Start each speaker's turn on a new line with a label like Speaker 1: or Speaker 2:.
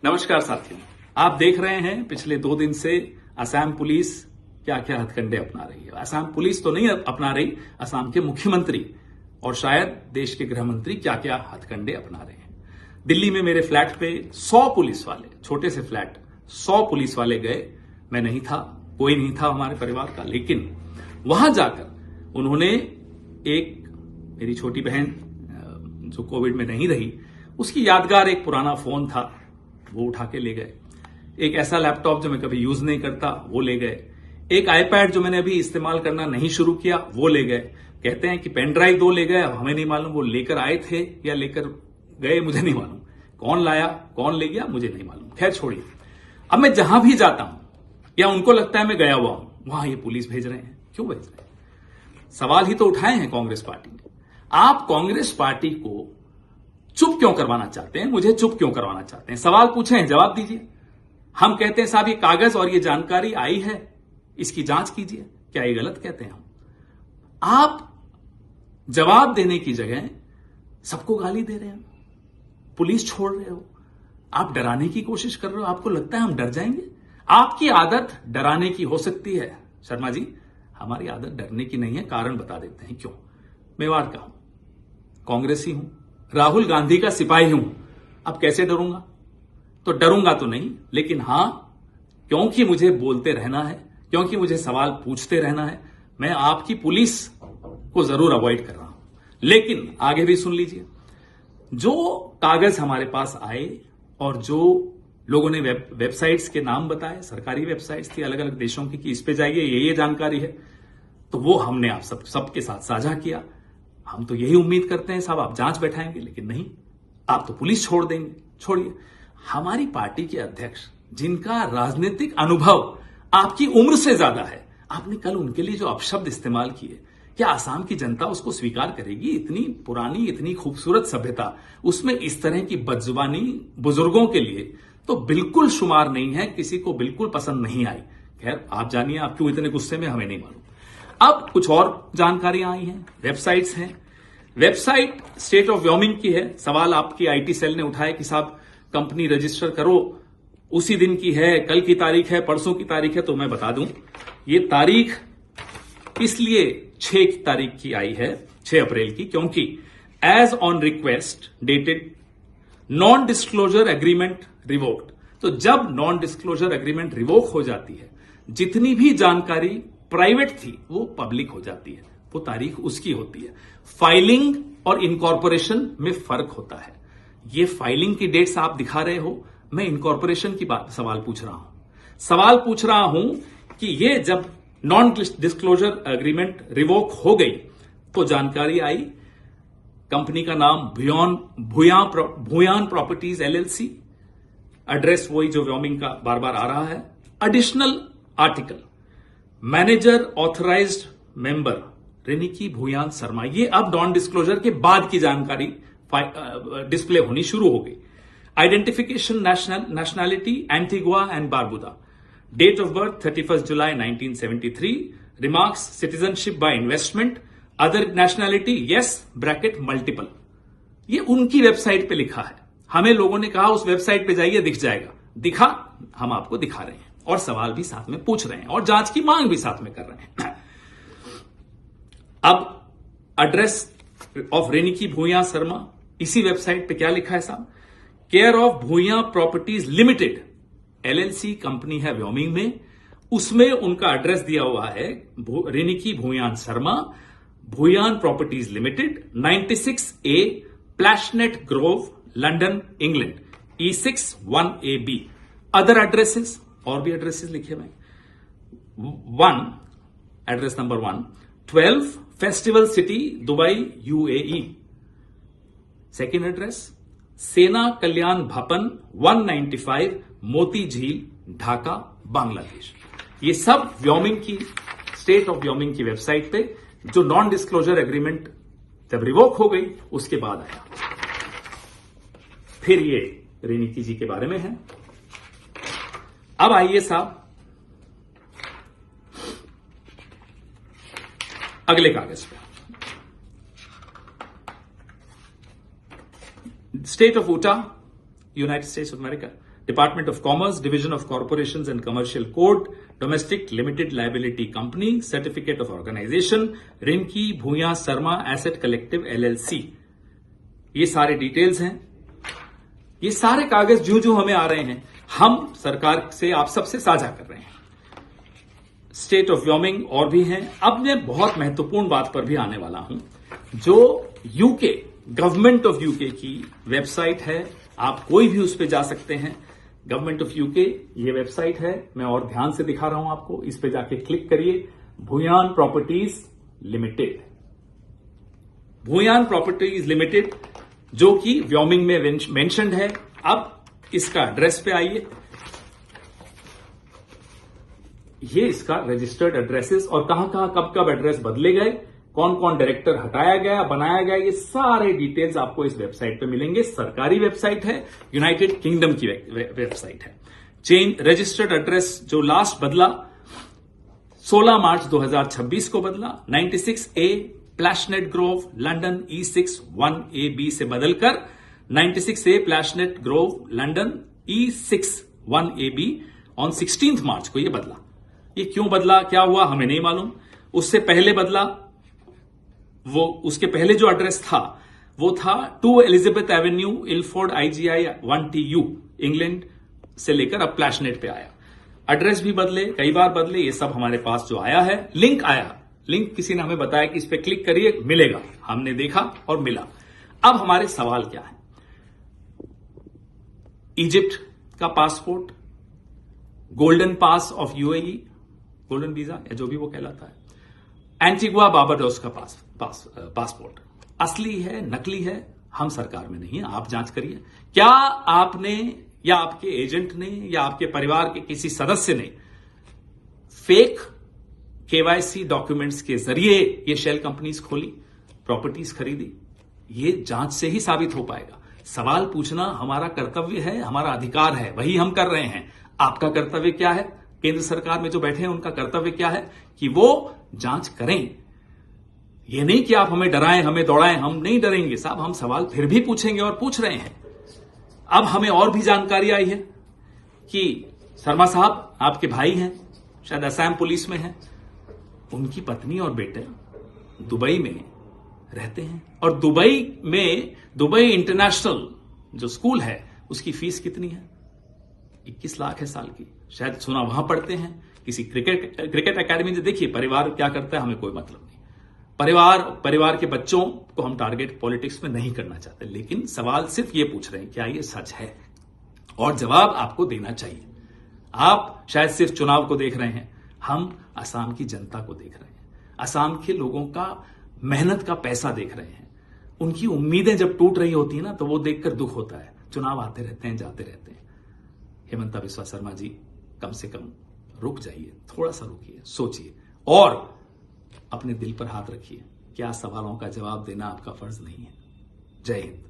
Speaker 1: नमस्कार साथियों, आप देख रहे हैं पिछले 2 दिन से असम पुलिस क्या क्या हथकंडे अपना रही है। असम पुलिस तो नहीं अपना रही, असम के मुख्यमंत्री और शायद देश के गृह मंत्री क्या क्या हथकंडे अपना रहे हैं। दिल्ली में मेरे फ्लैट पे 100 पुलिस वाले, छोटे से फ्लैट 100 पुलिस वाले गए। मैं नहीं था, कोई नहीं था हमारे परिवार का, लेकिन वहां जाकर उन्होंने मेरी छोटी बहन जो कोविड में नहीं रही, उसकी यादगार एक पुराना फोन था, वो उठा के ले गए। एक ऐसा लैपटॉप जो मैं कभी यूज नहीं करता वो ले गए। एक आईपैड जो मैंने अभी इस्तेमाल करना नहीं शुरू किया वो ले गए। कहते हैं कि पेन ड्राइव 2 ले गए। अब हमें नहीं मालूम वो लेकर आए थे या लेकर गए, मुझे नहीं मालूम। कौन लाया कौन ले गया मुझे नहीं मालूम। खैर छोड़िए। अब मैं जहां भी जाता हूं या उनको लगता है मैं गया हुआ हूं, वहां ये पुलिस भेज रहे हैं। क्यों भेज रहे हैं? सवाल ही तो उठाए हैं कांग्रेस पार्टी ने। आप कांग्रेस पार्टी को चुप क्यों करवाना चाहते हैं? मुझे चुप क्यों करवाना चाहते हैं? सवाल पूछे हैं, जवाब दीजिए। हम कहते हैं साहब ये कागज और ये जानकारी आई है, इसकी जांच कीजिए। क्या ये गलत कहते हैं हम? आप जवाब देने की जगह सबको गाली दे रहे हैं, पुलिस छोड़ रहे हो, आप डराने की कोशिश कर रहे हो। आपको लगता है हम डर जाएंगे? आपकी आदत डराने की हो सकती है शर्मा जी, हमारी आदत डरने की नहीं है। कारण बता देते हैं क्यों। मेवाड़ का हूं, कांग्रेसी हूं, राहुल गांधी का सिपाही हूं। अब कैसे डरूंगा? तो डरूंगा तो नहीं, लेकिन हां, क्योंकि मुझे बोलते रहना है, क्योंकि मुझे सवाल पूछते रहना है, मैं आपकी पुलिस को जरूर अवॉइड कर रहा हूं। लेकिन आगे भी सुन लीजिए। जो कागज हमारे पास आए और जो लोगों ने वेबसाइट्स के नाम बताए, सरकारी वेबसाइट्स थी अलग अलग देशों की कि इस पे जाइए, ये जानकारी है, तो वो हमने आप सबके साथ साझा किया। हम तो यही उम्मीद करते हैं साहब आप जांच बैठाएंगे, लेकिन नहीं, आप तो पुलिस छोड़ देंगे। छोड़िए, हमारी पार्टी के अध्यक्ष जिनका राजनीतिक अनुभव आपकी उम्र से ज्यादा है, आपने कल उनके लिए जो अपशब्द इस्तेमाल किए, क्या आसाम की जनता उसको स्वीकार करेगी? इतनी पुरानी, इतनी खूबसूरत सभ्यता, उसमें इस तरह की बदजुबानी बुजुर्गों के लिए तो बिल्कुल शुमार नहीं है, किसी को बिल्कुल पसंद नहीं आई। खैर आप जानिए, आप क्यों इतने गुस्से में, हमें नहीं मालूम। अब कुछ और जानकारियां आई हैं, वेबसाइट्स हैं। वेबसाइट स्टेट ऑफ व्योमिंग की है। सवाल आपकी आईटी सेल ने उठाया कि साहब कंपनी रजिस्टर करो, उसी दिन की है, कल की तारीख है, परसों की तारीख है। तो मैं बता दूं, ये तारीख इसलिए 6 तारीख की आई है, 6 अप्रैल की, क्योंकि as on request dated non disclosure agreement revoked. तो जब नॉन डिस्क्लोजर एग्रीमेंट रिवोक हो जाती है, जितनी भी जानकारी प्राइवेट थी वो पब्लिक हो जाती है, वो तारीख उसकी होती है। फाइलिंग और इनकॉर्पोरेशन में फर्क होता है। ये फाइलिंग की डेट्स आप दिखा रहे हो, मैं इनकॉर्पोरेशन की बात सवाल पूछ रहा हूं। सवाल पूछ रहा हूं कि ये जब नॉन डिस्क्लोजर एग्रीमेंट रिवोक हो गई तो जानकारी आई, कंपनी का नाम भूयान प्रॉपर्टीज एलएलसी, एड्रेस वही जो व्योमिंग का बार बार आ रहा है। Additional article, manager authorised member Riniki Bhuyan Sharma. ये अब नॉन डिस्क्लोजर के बाद की जानकारी डिस्प्ले होनी शुरू हो गई। Identification nationality Antigua and Barbuda, date of birth 31 जुलाई 1973, remarks citizenship by investment, other nationality yes bracket multiple. ये उनकी वेबसाइट पे लिखा है। हमें लोगों ने कहा उस वेबसाइट पे जाइए, दिख जाएगा। दिखा, हम आपको दिखा रहे हैं और सवाल भी साथ में पूछ रहे हैं और जांच की मांग भी साथ में कर रहे हैं। अब एड्रेस ऑफ रेनिकी भूया शर्मा, इसी वेबसाइट पे क्या लिखा है साहब? Care of Bhuyan properties limited LLC company है व्योमिंग में, उसमें उनका एड्रेस दिया हुआ है Riniki Bhuyan Sharma, Bhuyan properties limited, 96A Plashet grove, London, England, E6 1AB। Other addresses, और भी एड्रेसेस लिखे हुए। 1 address number 1 12 festival city Dubai UAE। Second address Sena Kalyan भवन 195 मोती झील ढाका बांग्लादेश। ये सब व्योमिंग की, स्टेट ऑफ व्योमिंग की वेबसाइट पे, जो नॉन डिस्क्लोजर एग्रीमेंट जब रिवोक हो गई उसके बाद आया। फिर ये रेनिकी जी के बारे में है। अब आइए साहब अगले कागज पे। State of Utah, United States of America, department of commerce, division of corporations and commercial code, domestic limited liability company, certificate of organisation, Rinki Bhuya Sharma asset collective LLC। ये सारे डिटेल्स हैं। ये सारे कागज जो हमें आ रहे हैं, हम सरकार से, आप सबसे साझा कर रहे हैं। स्टेट ऑफ व्योमिंग और भी हैं। अब मैं बहुत महत्वपूर्ण बात पर भी आने वाला हूं, जो यूके, गवर्नमेंट ऑफ यूके की वेबसाइट है। आप कोई भी उस पर जा सकते हैं। गवर्नमेंट ऑफ यूके ये वेबसाइट है, मैं और ध्यान से दिखा रहा हूं आपको। इस पे जाके क्लिक करिए, Bhuyan properties limited. Bhuyan properties limited जो कि व्योमिंग में मेंशन्ड है। अब इसका एड्रेस पे आइए। ये इसका रजिस्टर्ड एड्रेसेस और कहां कब एड्रेस बदले गए, कौन कौन डायरेक्टर हटाया गया, बनाया गया, ये सारे डिटेल्स आपको इस वेबसाइट पे मिलेंगे। सरकारी वेबसाइट है, यूनाइटेड किंगडम की वेबसाइट है। चेंज रजिस्टर्ड एड्रेस जो लास्ट बदला 16 मार्च 2026 को बदला, 96A Plashet grove London E6 1AB से बदलकर 96A Plashet grove London E6 1AB on 16 March को यह बदला। ये क्यों बदला, क्या हुआ, हमें नहीं मालूम। उससे पहले बदला, वो उसके पहले जो एड्रेस था वो था 2 Elizabeth Avenue Ilford IGI 1TU England से लेकर अब प्लैशनेट पे आया। एड्रेस भी बदले, कई बार बदले। ये सब हमारे पास जो आया है, लिंक आया, लिंक किसी ने हमें बताया कि इस पे क्लिक करिए, मिलेगा। हमने देखा और मिला। अब हमारे सवाल क्या है? इजिप्ट का passport, Golden Pass of UAE, golden visa या जो भी वो कहलाता है, एंटीगुआ बारबाडोस का पासपोर्ट असली है, नकली है, हम सरकार में नहीं है, आप जांच करिए। क्या आपने या आपके एजेंट ने या आपके परिवार के किसी सदस्य ने फेक KYC डॉक्यूमेंट्स के जरिए ये शेल कंपनीज खोली, प्रॉपर्टीज खरीदी? ये जांच से ही साबित हो पाएगा। सवाल पूछना हमारा कर्तव्य है, हमारा अधिकार है, वही हम कर रहे हैं। आपका कर्तव्य क्या है? केंद्र सरकार में जो बैठे हैं उनका कर्तव्य क्या है कि वो जांच करें। ये नहीं कि आप हमें डराएं, हमें दौड़ाएं। हम नहीं डरेंगे साहब, हम सवाल फिर भी पूछेंगे और पूछ रहे हैं। अब हमें और भी जानकारी आई है कि शर्मा साहब आपके भाई हैं, शायद असम पुलिस में हैं, उनकी पत्नी और बेटे दुबई में रहते हैं। और दुबई इंटरनेशनल जो स्कूल है उसकी फीस कितनी है? 21 लाख है साल की। शायद सुना वहां पढ़ते हैं किसी क्रिकेट एकेडमी में। देखिए परिवार क्या करता है, हमें कोई मतलब नहीं। परिवार के बच्चों को हम टारगेट पॉलिटिक्स में नहीं करना चाहते, लेकिन सवाल सिर्फ ये पूछ रहे हैं क्या ये सच है, और जवाब आपको देना चाहिए। आप शायद सिर्फ चुनाव को देख रहे हैं, हम असम की जनता को देख रहे हैं, असम के लोगों का मेहनत का पैसा देख रहे हैं। उनकी उम्मीदें जब टूट रही होती है ना, तो वो देखकर दुख होता है। चुनाव आते रहते हैं, जाते रहते हैं। हेमंता बिस्वा शर्मा जी, कम से कम रुक जाइए, थोड़ा सा रुकिए, सोचिए और अपने दिल पर हाथ रखिए। क्या सवालों का जवाब देना आपका फर्ज नहीं है? जय हिंद।